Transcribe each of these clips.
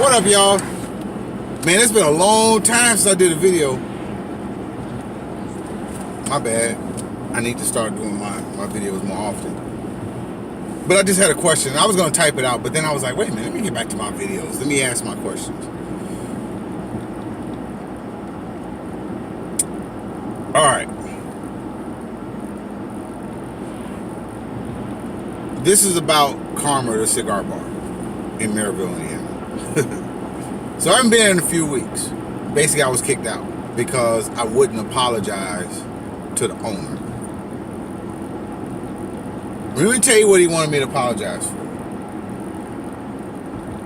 What up, y'all? Man, it's been a long time since I did a video. My bad. I need to start doing my videos more often. But I just had a question. I was going to type it out, but then I was like, wait a minute, let me get back to my videos. Let me ask my questions. All right. This is about Karma, the cigar bar in Maryville, Indiana. So I haven't been in a few weeks. Basically, I was kicked out because I wouldn't apologize to the owner. Let me tell you what he wanted me to apologize for.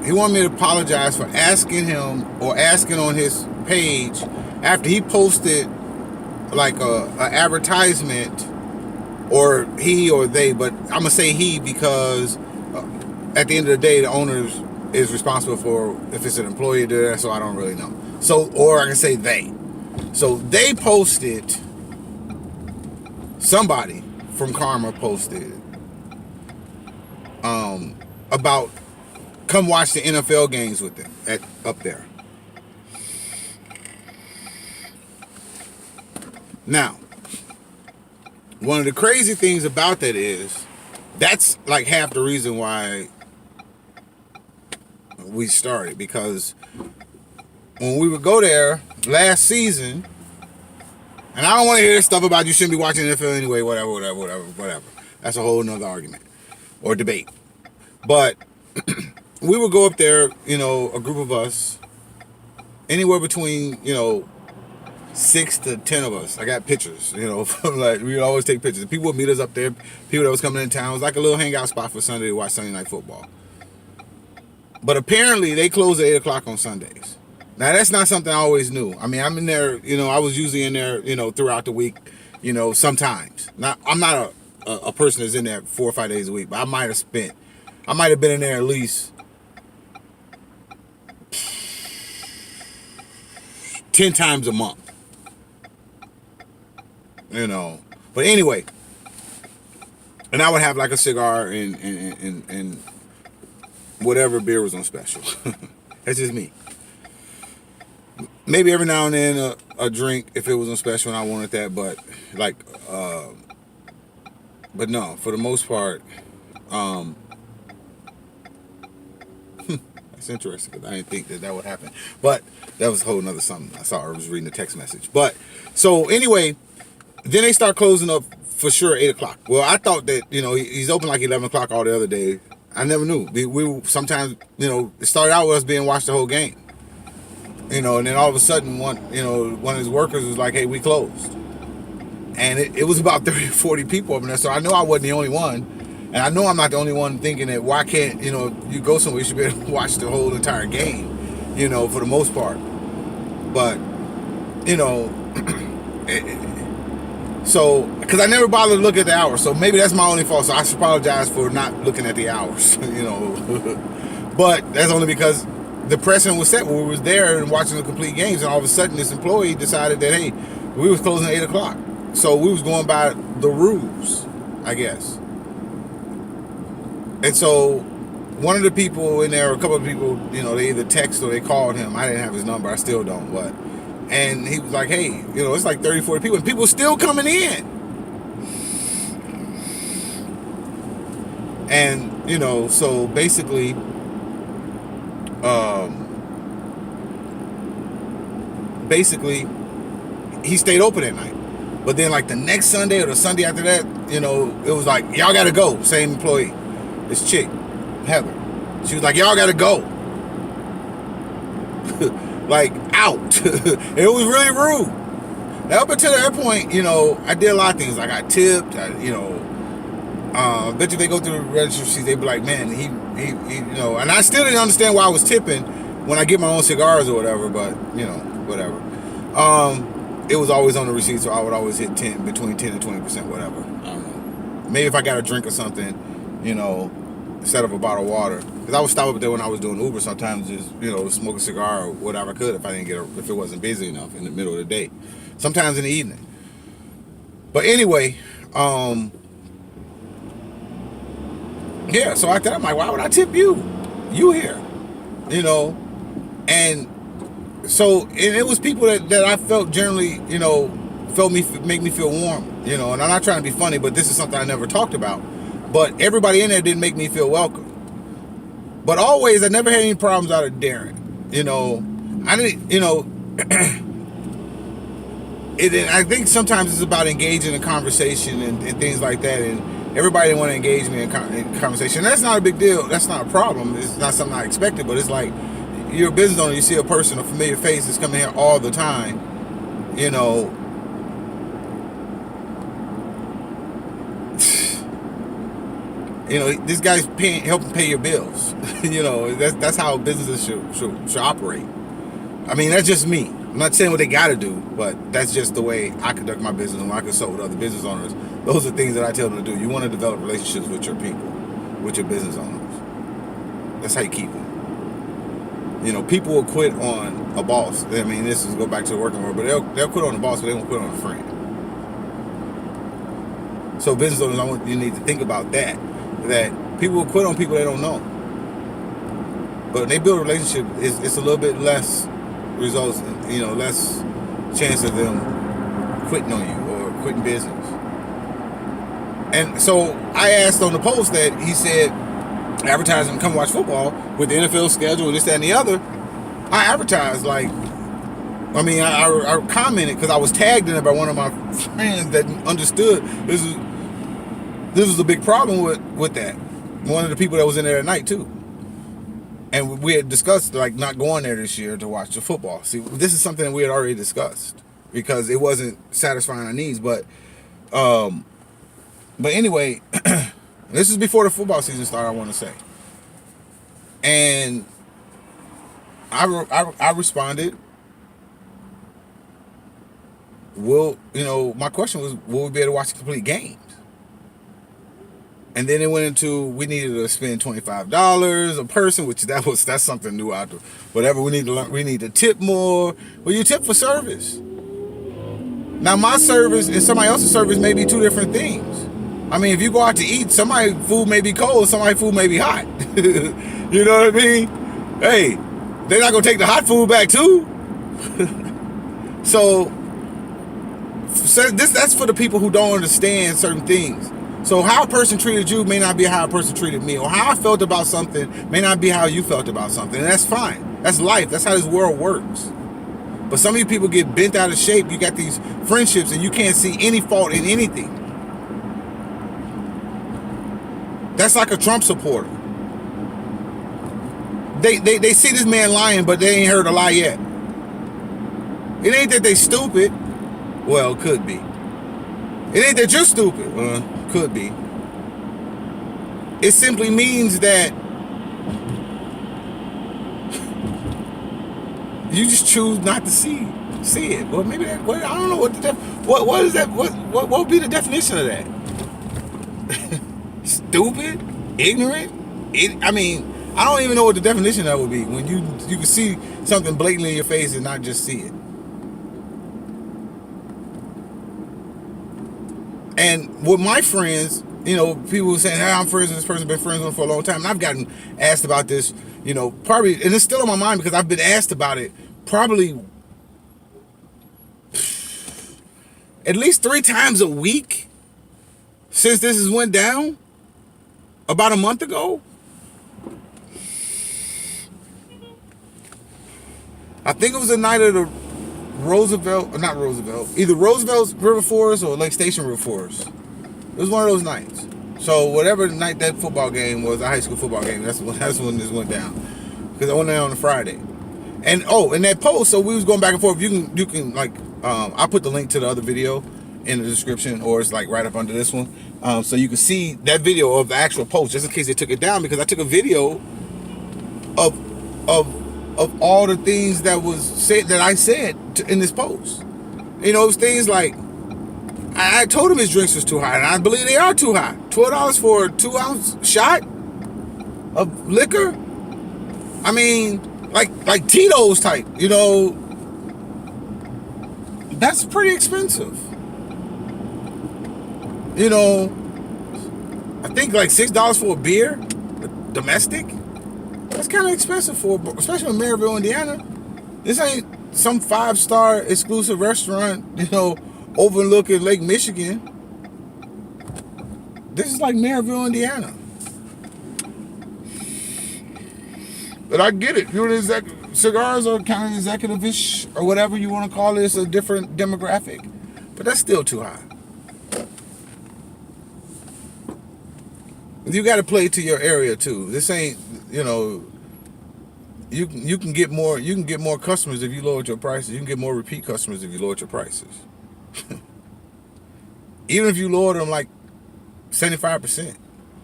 He wanted me to apologize for asking him or asking on his page after he posted like a advertisement, or he or they, but I'm gonna say he because at the end of the day, the owner is responsible for if it's an employee there, so I don't really know. So, or I can say they. So they posted, somebody from Karma posted about come watch the NFL games with them up there. Now, one of the crazy things about that is that's like half the reason why we started, because when we would go there last season, and I don't want to hear stuff about you shouldn't be watching NFL anyway, whatever. That's a whole nother argument or debate. But we would go up there, a group of us, anywhere between, 6 to 10 of us. I got pictures, from like, we would always take pictures. People would meet us up there, people that was coming in town. It was like a little hangout spot for Sunday to watch Sunday Night Football. But apparently they close at 8 o'clock on Sundays. Now that's not something I always knew. I mean, I'm in there, I was usually in there, throughout the week, sometimes. Now, I'm not a person that's in there 4 or 5 days a week, but I might have been in there at least 10 times a month. But anyway, and I would have like a cigar and whatever beer was on special. That's just me. Maybe every now and then a drink if it was on special and I wanted that, but but no, for the most part, that's interesting because I didn't think that would happen. But that was a whole nother something. I was reading the text message. But so anyway, then they start closing up for sure 8 o'clock. Well, I thought that he's open like 11 o'clock all the other days. I never knew. We sometimes it started out with us being watched the whole game. And then all of a sudden one of his workers was like, hey, we closed. And it was about 30 or 40 people over there. So I know I wasn't the only one. And I know I'm not the only one thinking that why can't, you go somewhere, you should be able to watch the whole entire game, for the most part. But, so, because I never bothered to look at the hours. So maybe that's my only fault. So I should apologize for not looking at the hours, But that's only because the precedent was set when we was there and watching the complete games, and all of a sudden this employee decided that, hey, we was closing at 8 o'clock. So we was going by the rules, I guess. And so one of the people in there, a couple of people, they either text or they called him. I didn't have his number. I still don't, but. And he was like, hey, it's like 30, 40 people. And people still coming in. And, so basically, he stayed open at night. But then like the next Sunday or the Sunday after that, it was like, y'all got to go. Same employee. This chick, Heather. She was like, y'all got to go. Like, out. And it was really rude. Now, up until that point, I did a lot of things. I got tipped. Bet you they go through the registry, they be like, man, he and I still didn't understand why I was tipping when I get my own cigars or whatever, but, whatever. It was always on the receipt, so I would always hit between 10 and 20%, whatever. I don't know. Maybe if I got a drink or something, instead of a bottle of water. Because I would stop up there when I was doing Uber sometimes, just, smoke a cigar or whatever I could if if it wasn't busy enough in the middle of the day. Sometimes in the evening. But anyway, yeah, so after that, I'm like, why would I tip you? You here. And so, and it was people that I felt generally, make me feel warm, and I'm not trying to be funny, but this is something I never talked about. But everybody in there didn't make me feel welcome. But always, I never had any problems out of Darren. I didn't, I think sometimes it's about engaging in conversation and things like that. And everybody didn't want to engage me in conversation. And that's not a big deal. That's not a problem. It's not something I expected. But it's like, you're a business owner. You see a person, a familiar face that's coming here all the time. This guy's helping pay your bills. That's how businesses should operate. I mean, that's just me. I'm not saying what they got to do, but that's just the way I conduct my business. And when I consult with other business owners, those are things that I tell them to do. You want to develop relationships with your people, with your business owners. That's how you keep them. People will quit on a boss. I mean, this is go back to the working world, but they'll quit on the boss, but they won't quit on a friend. So business owners, you need to think about that people will quit on people they don't know. But when they build a relationship, it's a little bit less results, less chance of them quitting on you or quitting business. And so I asked on the post that he said, advertising, come watch football with the NFL schedule and this, that, and the other. I advertised I commented because I was tagged in it by one of my friends that understood this was a big problem with that. One of the people that was in there at night too. And we had discussed not going there this year to watch the football. See, this is something that we had already discussed because it wasn't satisfying our needs. But anyway, this is before the football season started, I want to say. And I responded, my question was, will we be able to watch complete games? And then it went into, we needed to spend $25 a person, which that's something new out there. Whatever, we need to learn, we need to tip more. Well, you tip for service. Now, my service and somebody else's service may be two different things. I mean, if you go out to eat, somebody's food may be cold, somebody's food may be hot. You know what I mean? Hey, they're not gonna take the hot food back too. So that's for the people who don't understand certain things. So how a person treated you may not be how a person treated me, or how I felt about something may not be how you felt about something, and that's fine. That's life. That's how this world works. But some of you people get bent out of shape. You got these friendships and you can't see any fault in anything. That's like a Trump supporter. They see this man lying, but they ain't heard a lie yet. It ain't that they stupid. Well, it could be. It ain't that you're stupid. Could be. It simply means that you just choose not to see it. Well, maybe that. Well, I don't know what is that. What would be the definition of that? Stupid, ignorant. I don't even know what the definition of that would be when you can see something blatantly in your face and not just see it. And with my friends, people saying, hey, I'm friends with this person, been friends with them for a long time. And I've gotten asked about this, probably, and it's still on my mind because I've been asked about it probably at least 3 times a week since this has went down about a month ago. I think it was the night of the either Roosevelt's River Forest or Lake Station River Forest. It was one of those nights. So whatever night that football game was, a high school football game, that's when this went down. Because I went there on a Friday. And in that post, so we was going back and forth. You can I put the link to the other video in the description, or it's right up under this one. So you can see that video of the actual post, just in case they took it down, because I took a video of all the things that was said that I said in this post. It was things like, I told him his drinks was too high, and I believe they are too high. $12 for a 2-ounce shot of liquor. I mean, like Tito's type, that's pretty expensive. I think $6 for a beer, domestic. That's kind of expensive especially in Maryville, Indiana. This ain't some 5-star exclusive restaurant, overlooking Lake Michigan. This is like Maryville, Indiana. But I get it. Cigars are kind of executive-ish or whatever you want to call it. It's a different demographic. But that's still too high. You got to play to your area too. This ain't, you can get more customers if you lowered your prices. You can get more repeat customers if you lowered your prices. Even if you lowered them like 75%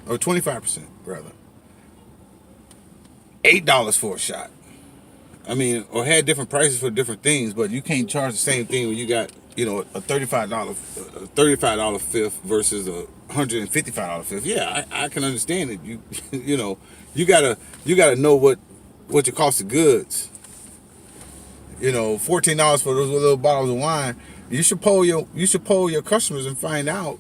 or 25% rather. $8 for a shot. I mean, or had different prices for different things, but you can't charge the same thing when you got, a $35 fifth versus a $155 fifth. Yeah, I can understand it. You gotta know what your cost of goods. $14 for those little bottles of wine. You should poll your customers and find out,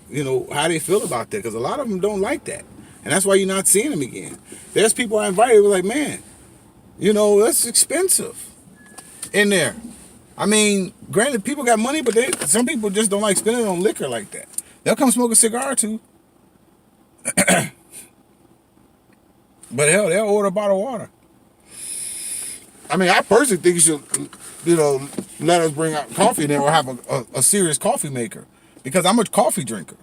how they feel about that, because a lot of them don't like that, and that's why you're not seeing them again. There's people I invited who were like, man, that's expensive in there. I mean, granted, people got money, but some people just don't like spending on liquor like that. They'll come smoke a cigar too. But hell, they'll order a bottle of water. I mean, I personally think you should, let us bring out coffee in there or have a serious coffee maker, because I'm a coffee drinker.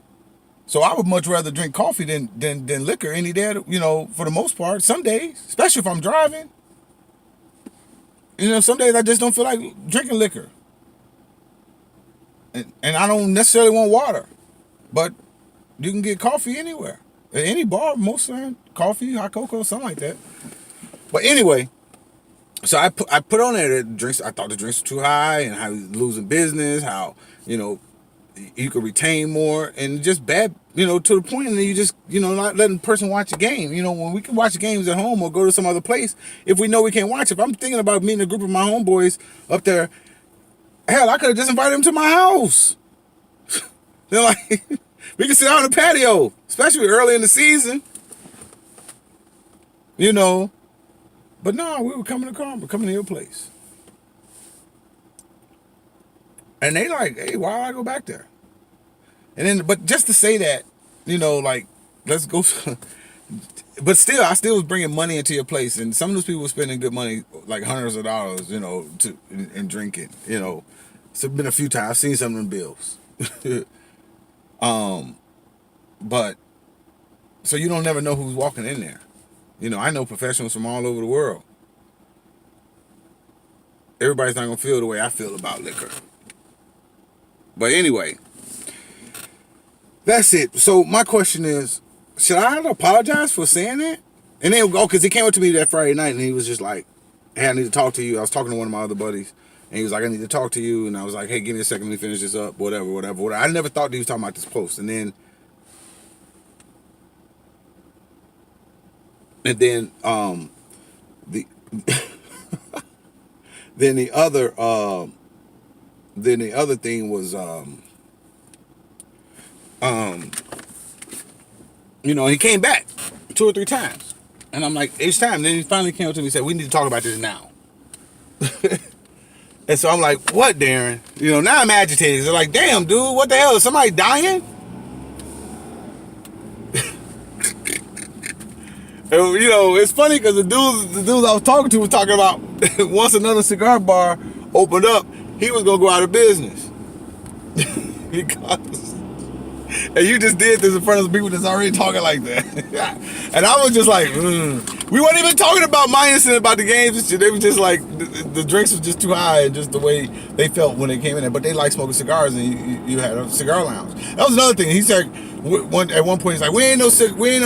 So I would much rather drink coffee than liquor any day, for the most part. Some days, especially if I'm driving. Some days I just don't feel like drinking liquor. And I don't necessarily want water. But you can get coffee anywhere. At any bar, most of the time. Coffee, hot cocoa, something like that. But anyway, so I put on there that drinks, I thought the drinks were too high, and how he's losing business, how, you could retain more, and just bad, to the point, and then you just, not letting the person watch the game. When we can watch the games at home or go to some other place, if we know we can't watch it. If I'm thinking about meeting a group of my homeboys up there, hell, I could have just invited them to my house. They're like, we can sit out on the patio, especially early in the season. But no, we were coming to your place. And they like, hey, why do I go back there? And then, but just to say that, let's go. But still, I still was bringing money into your place, and some of those people were spending good money, like hundreds of dollars, and drinking. It's been a few times I've seen some of them bills. But so you don't never know who's walking in there. I know professionals from all over the world. Everybody's not gonna feel the way I feel about liquor. But anyway, that's it. So my question is, should I apologize for saying that? And then because he came up to me that Friday night and he was just like, hey, I need to talk to you. I was talking to one of my other buddies, and he was like, I need to talk to you. And I was like, hey, give me a second, let me finish this up, whatever. I never thought he was talking about this post. And then the then the other thing was he came back 2 or 3 times, and I'm like, each time. Then he finally came up to me and said, we need to talk about this now. And so I'm like, what, Darren? Now I'm agitated. They're like, damn, dude, what the hell? Is somebody dying? And, it's funny because the dudes I was talking to was talking about once another cigar bar opened up, he was gonna go out of business. Because, and you just did this in front of the people that's already talking like that. And I was just like, we weren't even talking about my incident about the games and shit. They were just like, the drinks was just too high, and just the way they felt when they came in there. But they like smoking cigars, and you had a cigar lounge. That was another thing. He said, at one point, he's like, we ain't no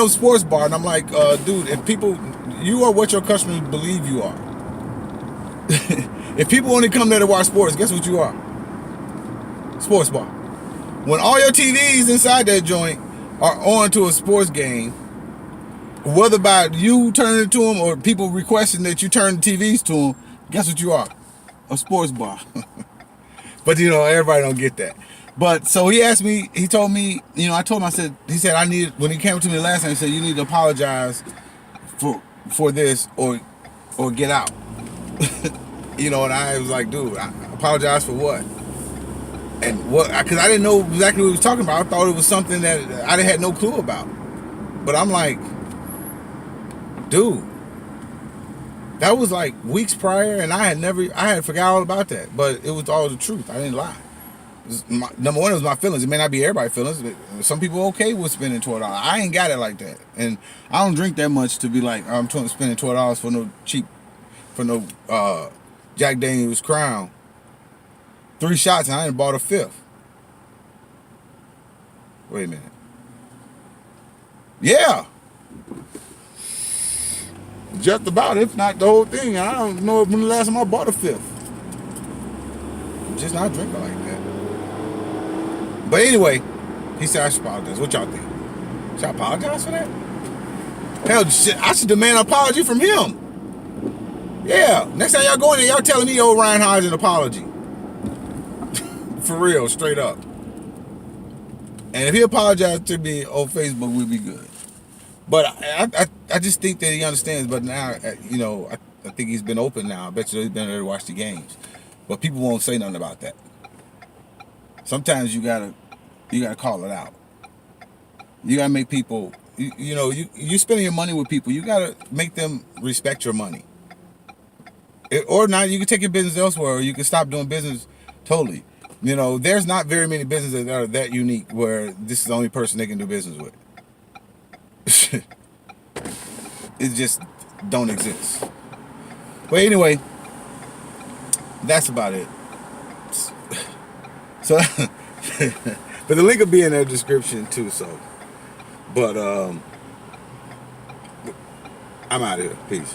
sports bar. And I'm like, dude, if people, you are what your customers believe you are. If people only come there to watch sports, guess what you are? Sports bar. When all your TVs inside that joint are on to a sports game, whether by you turning it to them or people requesting that you turn the TVs to them, guess what you are? A sports bar. But everybody don't get that. But so he asked me, he told me, I told him, he said, when he came to me last time, he said, you need to apologize for this, or or get out. You know, and I was like, dude, I apologize for what? And what? Because I didn't know exactly what he was talking about. I thought it was something that I had no clue about. But I'm like, dude, that was like weeks prior, and I had forgot all about that. But it was all the truth. I didn't lie. Number one, it was my feelings. It may not be everybody's feelings, but some people are okay with spending $12. I ain't got it like that, and I don't drink that much to be like I'm spending $12 for no cheap, for no Jack Daniel's Crown. 3 shots, and I ain't bought a 5th. Wait a minute. Yeah, just about, if not the whole thing. I don't know when the last time I bought a 5th. I'm just not drinking like that. But anyway, he said I should apologize. What y'all think? Should I apologize for that? Hell, shit, I should demand an apology from him. Yeah. Next time y'all go in there, y'all telling me old Ryan Hodge an apology. For real, straight up. And if he apologized to me on Facebook, we'd be good. But I just think that he understands. But now, you know, I think he's been open now. I bet you he's been there to watch the games. But people won't say nothing about that. Sometimes you gotta call it out. You gotta make people, you spending your money with people. You gotta make them respect your money. Or not, you can take your business elsewhere, or you can stop doing business totally. You know, there's not very many businesses that are that unique where this is the only person they can do business with. It just don't exist. But anyway, that's about it. So, but the link will be in the description too. So, but I'm out of here. Peace.